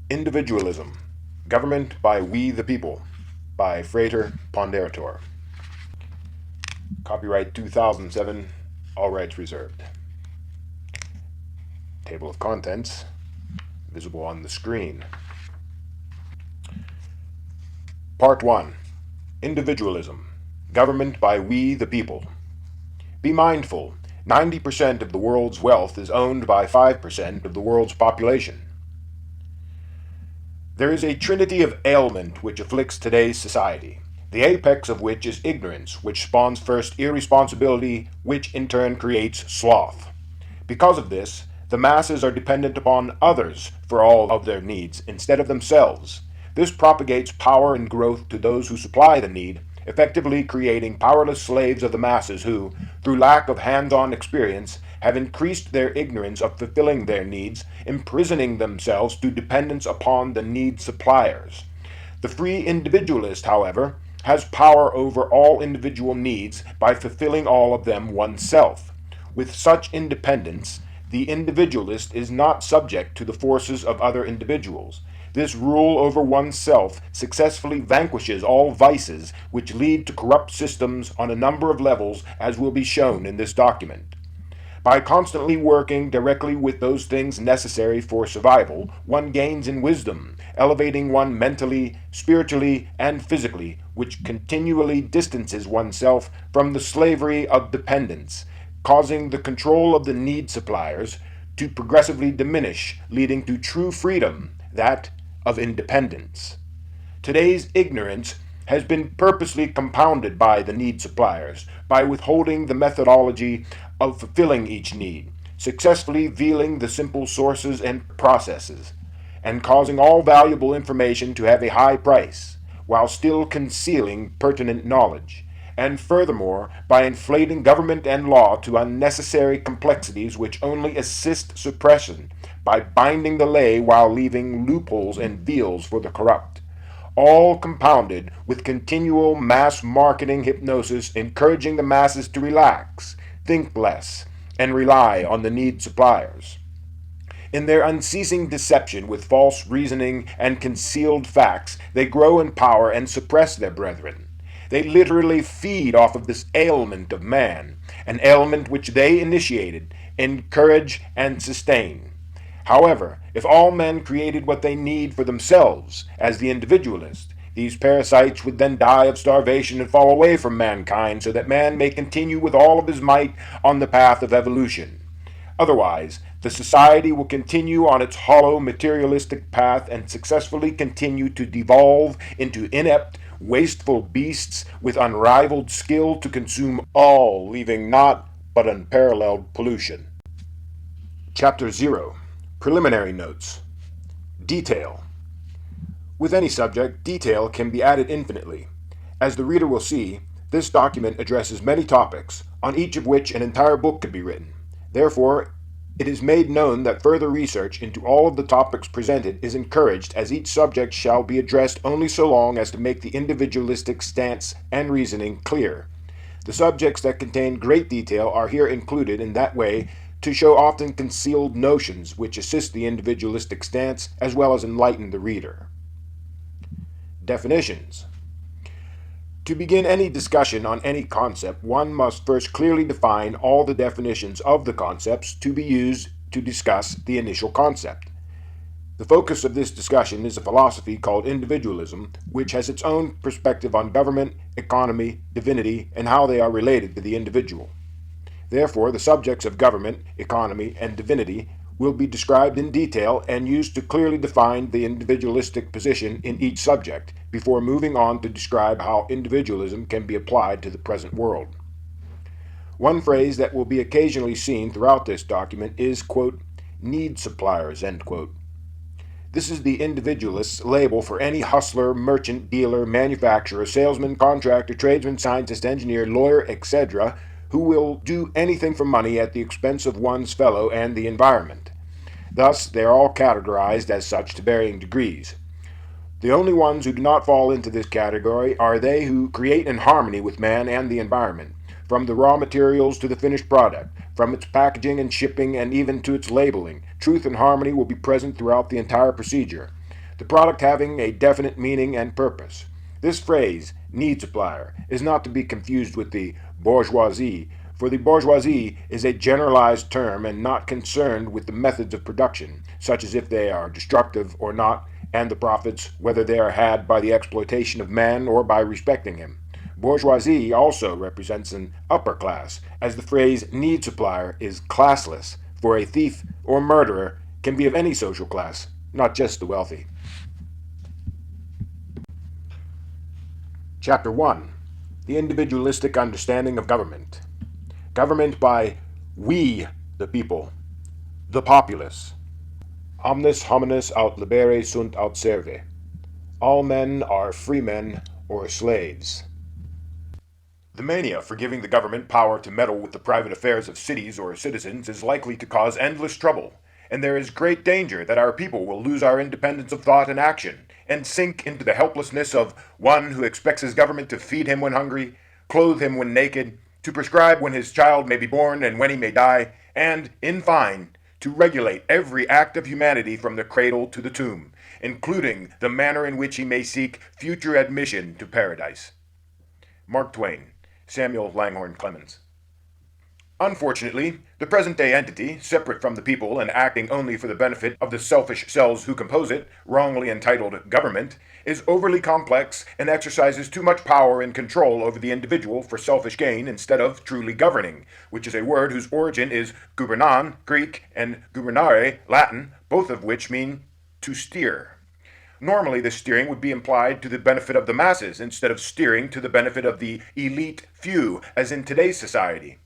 Individualism, Government by We the People, by Frater Ponderator. Copyright 2007, all rights reserved. Table of contents, visible on the screen. Part 1. Individualism, Government by We the People. Be mindful, 90% of the world's wealth is owned by 5% of the world's population. There is a trinity of ailment which afflicts today's society, the apex of which is ignorance, which spawns first irresponsibility, which in turn creates sloth. Because of this, the masses are dependent upon others for all of their needs instead of themselves. This propagates power and growth to those who supply the need, effectively creating powerless slaves of the masses who, through lack of hands-on experience, have increased their ignorance of fulfilling their needs, imprisoning themselves to dependence upon the need suppliers. The free individualist, however, has power over all individual needs by fulfilling all of them oneself. With such independence, the individualist is not subject to the forces of other individuals. This rule over oneself successfully vanquishes all vices which lead to corrupt systems on a number of levels, as will be shown in this document. By constantly working directly with those things necessary for survival, one gains in wisdom, elevating one mentally, spiritually, and physically, which continually distances oneself from the slavery of dependence, causing the control of the need suppliers to progressively diminish, leading to true freedom, that of independence. Today's ignorance has been purposely compounded by the need suppliers, by withholding the methodology of fulfilling each need, successfully veiling the simple sources and processes, and causing all valuable information to have a high price, while still concealing pertinent knowledge, and furthermore by inflating government and law to unnecessary complexities which only assist suppression, by binding the lay while leaving loopholes and veils for the corrupt, all compounded with continual mass marketing hypnosis encouraging the masses to relax, think less, and rely on the need suppliers. In their unceasing deception with false reasoning and concealed facts, they grow in power and suppress their brethren. They literally feed off of this ailment of man, an ailment which they initiated, encourage, and sustain. However, if all men created what they need for themselves, as the individualist, these parasites would then die of starvation and fall away from mankind so that man may continue with all of his might on the path of evolution. Otherwise, the society will continue on its hollow materialistic path and successfully continue to devolve into inept, wasteful beasts with unrivaled skill to consume all, leaving naught but unparalleled pollution. Chapter 0. Preliminary Notes. Detail. With any subject, detail can be added infinitely. As the reader will see, this document addresses many topics, on each of which an entire book could be written. Therefore, it is made known that further research into all of the topics presented is encouraged, as each subject shall be addressed only so long as to make the individualistic stance and reasoning clear. The subjects that contain great detail are here included in that way to show often concealed notions which assist the individualistic stance as well as enlighten the reader. Definitions. To begin any discussion on any concept, one must first clearly define all the definitions of the concepts to be used to discuss the initial concept. The focus of this discussion is a philosophy called individualism, which has its own perspective on government, economy, divinity, and how they are related to the individual. Therefore, the subjects of government, economy, and divinity will be described in detail and used to clearly define the individualistic position in each subject, before moving on to describe how individualism can be applied to the present world. One phrase that will be occasionally seen throughout this document is, quote, need suppliers, end quote. This is the individualist's label for any hustler, merchant, dealer, manufacturer, salesman, contractor, tradesman, scientist, engineer, lawyer, etc., who will do anything for money at the expense of one's fellow and the environment. Thus, they are all categorized as such to varying degrees. The only ones who do not fall into this category are they who create in harmony with man and the environment, from the raw materials to the finished product, from its packaging and shipping and even to its labeling. Truth and harmony will be present throughout the entire procedure. the product having a definite meaning and purpose. This phrase, need supplier, is not to be confused with the bourgeoisie, for the bourgeoisie is a generalized term and not concerned with the methods of production, such as if they are destructive or not, and the profits, whether they are had by the exploitation of man or by respecting him. Bourgeoisie also represents an upper class, as the phrase need supplier is classless, for a thief or murderer can be of any social class, not just the wealthy. Chapter 1. The Individualistic Understanding of Government. Government by we, the people, the populace. Omnes homines aut libere sunt aut serve. All men are free men or slaves. The mania for giving the government power to meddle with the private affairs of cities or citizens is likely to cause endless trouble, and there is great danger that our people will lose our independence of thought and action, and sink into the helplessness of one who expects his government to feed him when hungry, clothe him when naked, to prescribe when his child may be born and when he may die, and, in fine, to regulate every act of humanity from the cradle to the tomb, including the manner in which he may seek future admission to paradise. Mark Twain, Samuel Langhorne Clemens. Unfortunately, the present-day entity, separate from the people and acting only for the benefit of the selfish cells who compose it, wrongly entitled government, is overly complex and exercises too much power and control over the individual for selfish gain instead of truly governing, which is a word whose origin is gubernan, Greek, and gubernare, Latin, both of which mean to steer. Normally, this steering would be implied to the benefit of the masses instead of steering to the benefit of the elite few, as in today's society.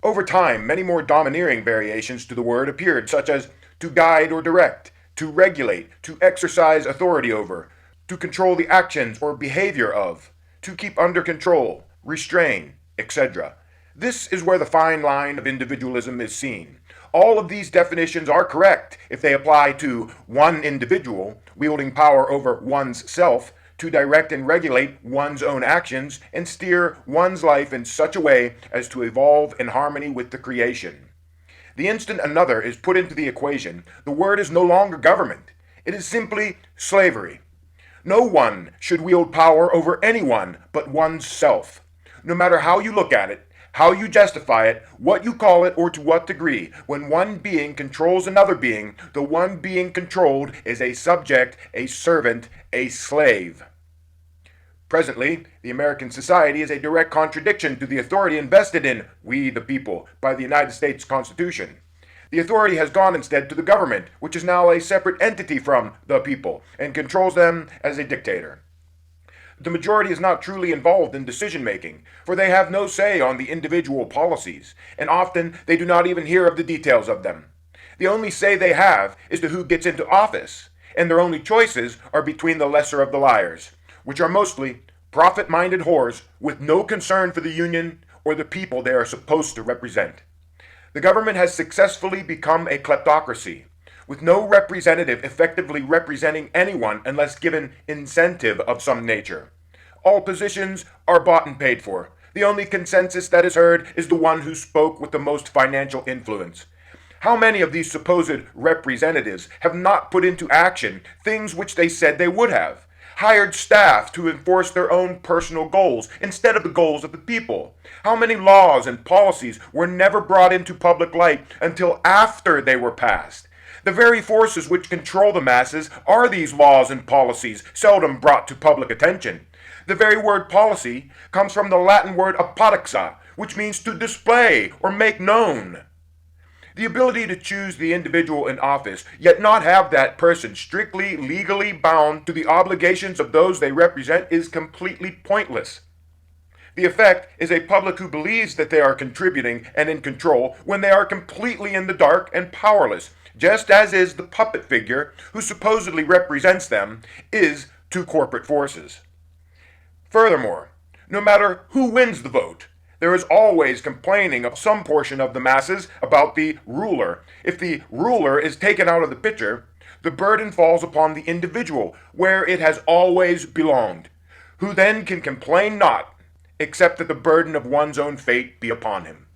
Over time, many more domineering variations to the word appeared, such as to guide or direct, to regulate, to exercise authority over, to control the actions or behavior of, to keep under control, restrain, etc. This is where the fine line of individualism is seen. All of these definitions are correct if they apply to one individual wielding power over one's self to direct and regulate one's own actions and steer one's life in such a way as to evolve in harmony with the creation. The instant another is put into the equation, the word is no longer government. It is simply slavery. No one should wield power over anyone but one's self. No matter how you look at it, how you justify it, what you call it, or to what degree, when one being controls another being, the one being controlled is a subject, a servant, a slave. Presently, the American society is a direct contradiction to the authority invested in we the people by the United States Constitution. The authority has gone instead to the government, which is now a separate entity from the people and controls them as a dictator. The majority is not truly involved in decision-making, for they have no say on the individual policies, and often they do not even hear of the details of them. The only say they have is to who gets into office, and their only choices are between the lesser of the liars, which are mostly profit-minded whores with no concern for the union or the people they are supposed to represent. The government has successfully become a kleptocracy, with no representative effectively representing anyone unless given incentive of some nature. All positions are bought and paid for. The only consensus that is heard is the one who spoke with the most financial influence. How many of these supposed representatives have not put into action things which they said they would have? Hired staff to enforce their own personal goals instead of the goals of the people? How many laws and policies were never brought into public light until after they were passed? The very forces which control the masses are these laws and policies, seldom brought to public attention. The very word policy comes from the Latin word apodoxa, which means to display or make known. The ability to choose the individual in office, yet not have that person strictly legally bound to the obligations of those they represent, is completely pointless. The effect is a public who believes that they are contributing and in control when they are completely in the dark and powerless, just as is the puppet figure who supposedly represents them is to corporate forces. Furthermore, no matter who wins the vote, there is always complaining of some portion of the masses about the ruler. If the ruler is taken out of the picture, the burden falls upon the individual, where it has always belonged, who then can complain not, except that the burden of one's own fate be upon him.